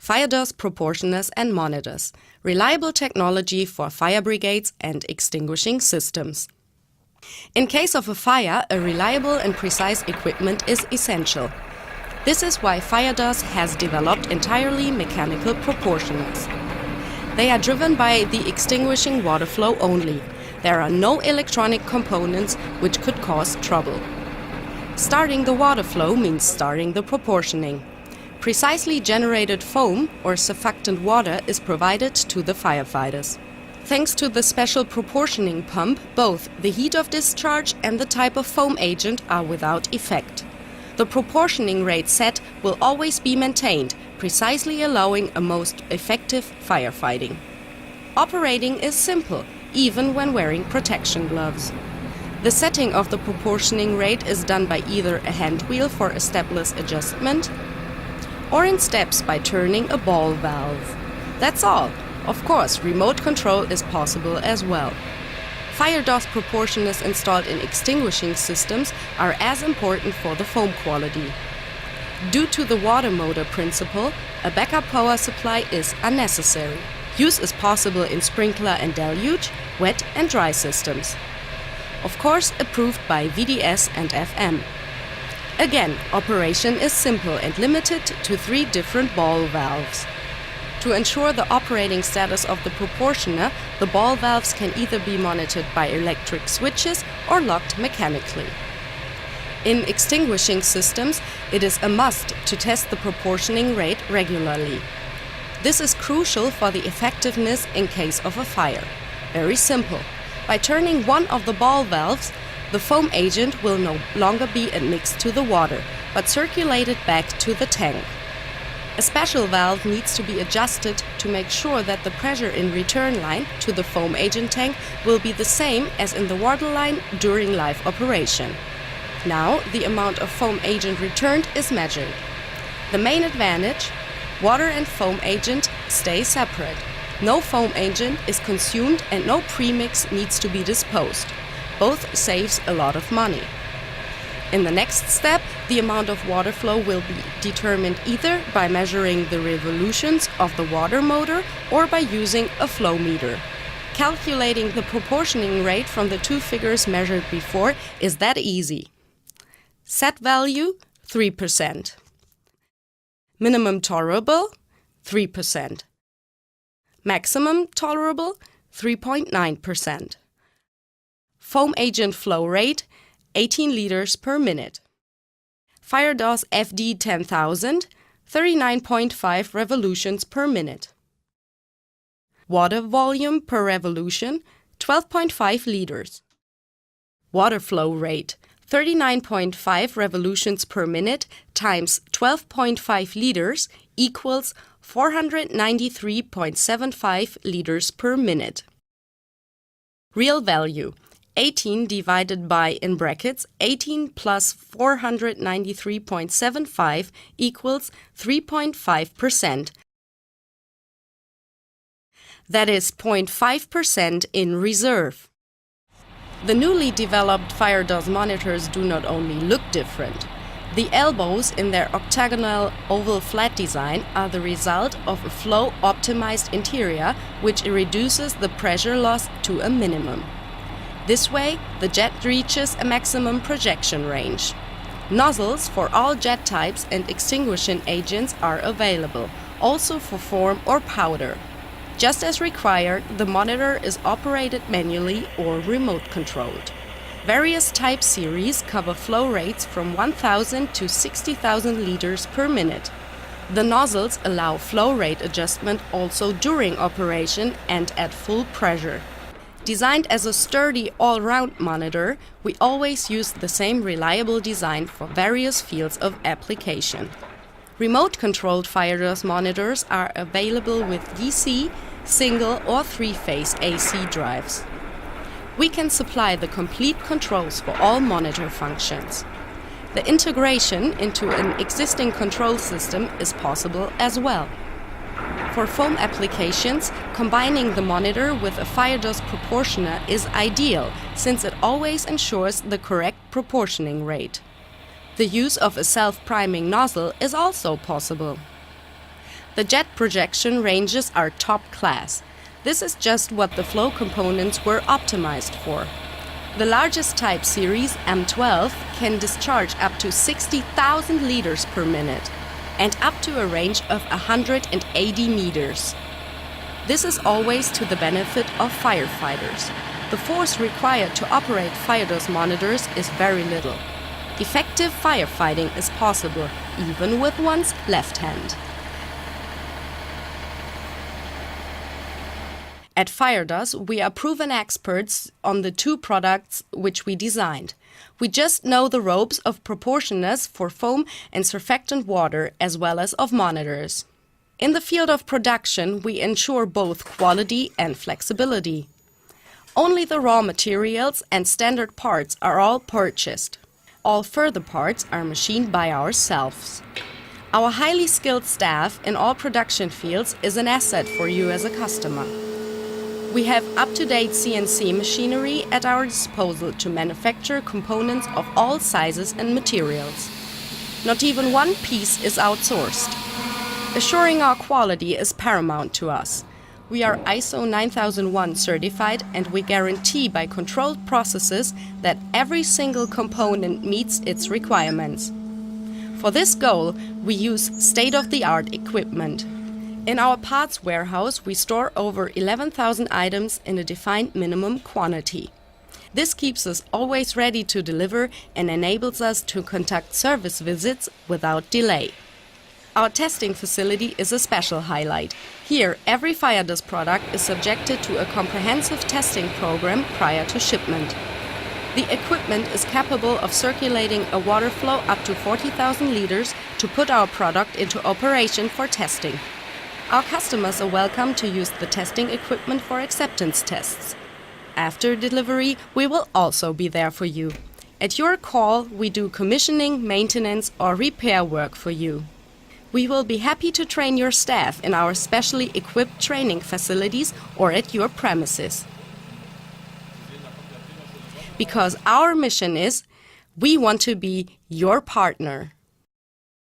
FireDos proportioners and monitors, reliable technology for fire brigades and extinguishing systems. In case of a fire, a reliable and precise equipment is essential. This is why FireDos has developed entirely mechanical proportioners. They are driven by the extinguishing water flow only. There are no electronic components which could cause trouble. Starting the water flow means starting the proportioning. Precisely generated foam or surfactant water is provided to the firefighters. Thanks to the special proportioning pump, both the heat of discharge and the type of foam agent are without effect. The proportioning rate set will always be maintained, precisely allowing a most effective firefighting. Operating is simple, even when wearing protection gloves. The setting of the proportioning rate is done by either a hand wheel for a stepless adjustment or in steps by turning a ball valve. That's all. Of course, remote control is possible as well. FireDos proportioners installed in extinguishing systems are as important for the foam quality. Due to the water motor principle, a backup power supply is unnecessary. Use is possible in sprinkler and deluge, wet and dry systems. Of course, approved by VDS and FM. Again, operation is simple and limited to 3 different ball valves. To ensure the operating status of the proportioner, the ball valves can either be monitored by electric switches or locked mechanically. In extinguishing systems, it is a must to test the proportioning rate regularly. This is crucial for the effectiveness in case of a fire. Very simple. By turning one of the ball valves, the foam agent will no longer be admixed to the water, but circulated back to the tank. A special valve needs to be adjusted to make sure that the pressure in return line to the foam agent tank will be the same as in the water line during live operation. Now, the amount of foam agent returned is measured. The main advantage: water and foam agent stay separate. No foam agent is consumed and no premix needs to be disposed. Both saves a lot of money. In the next step, the amount of water flow will be determined either by measuring the revolutions of the water motor or by using a flow meter. Calculating the proportioning rate from the 2 figures measured before is that easy. Set value 3%. Minimum tolerable 3%. Maximum tolerable 3.9%. Foam agent flow rate 18 liters per minute. FireDos FD 10,000 39.5 revolutions per minute. Water volume per revolution 12.5 liters. Water flow rate 39.5 revolutions per minute times 12.5 liters equals 493.75 liters per minute. Real value 18 divided by, in brackets, 18 plus 493.75 equals 3.5%. That is 0.5% in reserve. The newly developed FireDos monitors do not only look different. The elbows in their octagonal oval flat design are the result of a flow-optimized interior which reduces the pressure loss to a minimum. This way, the jet reaches a maximum projection range. Nozzles for all jet types and extinguishing agents are available, also for foam or powder. Just as required, the monitor is operated manually or remote controlled. Various type series cover flow rates from 1,000 to 60,000 liters per minute. The nozzles allow flow rate adjustment also during operation and at full pressure. Designed as a sturdy all-round monitor, we always use the same reliable design for various fields of application. Remote-controlled FireDos monitors are available with DC, single or 3-phase AC drives. We can supply the complete controls for all monitor functions. The integration into an existing control system is possible as well. For foam applications, combining the monitor with a FireDos proportioner is ideal, since it always ensures the correct proportioning rate. The use of a self-priming nozzle is also possible. The jet projection ranges are top class. This is just what the flow components were optimized for. The largest type series, M12, can discharge up to 60,000 liters per minute and up to a range of 180 meters. This is always to the benefit of firefighters. The force required to operate FireDos monitors is very little. Effective firefighting is possible, even with one's left hand. At FireDos, we are proven experts on the two products which we designed. We just know the ropes of proportionness for foam and surfactant water, as well as of monitors. In the field of production, we ensure both quality and flexibility. Only the raw materials and standard parts are all purchased. All further parts are machined by ourselves. Our highly skilled staff in all production fields is an asset for you as a customer. We have up-to-date CNC machinery at our disposal to manufacture components of all sizes and materials. Not even one piece is outsourced. Assuring our quality is paramount to us. We are ISO 9001 certified, and we guarantee by controlled processes that every single component meets its requirements. For this goal, we use state-of-the-art equipment. In our parts warehouse, we store over 11,000 items in a defined minimum quantity. This keeps us always ready to deliver and enables us to conduct service visits without delay. Our testing facility is a special highlight. Here, every FireDos product is subjected to a comprehensive testing program prior to shipment. The equipment is capable of circulating a water flow up to 40,000 liters to put our product into operation for testing. Our customers are welcome to use the testing equipment for acceptance tests. After delivery, we will also be there for you. At your call, we do commissioning, maintenance, or repair work for you. We will be happy to train your staff in our specially equipped training facilities or at your premises. Because our mission is, we want to be your partner.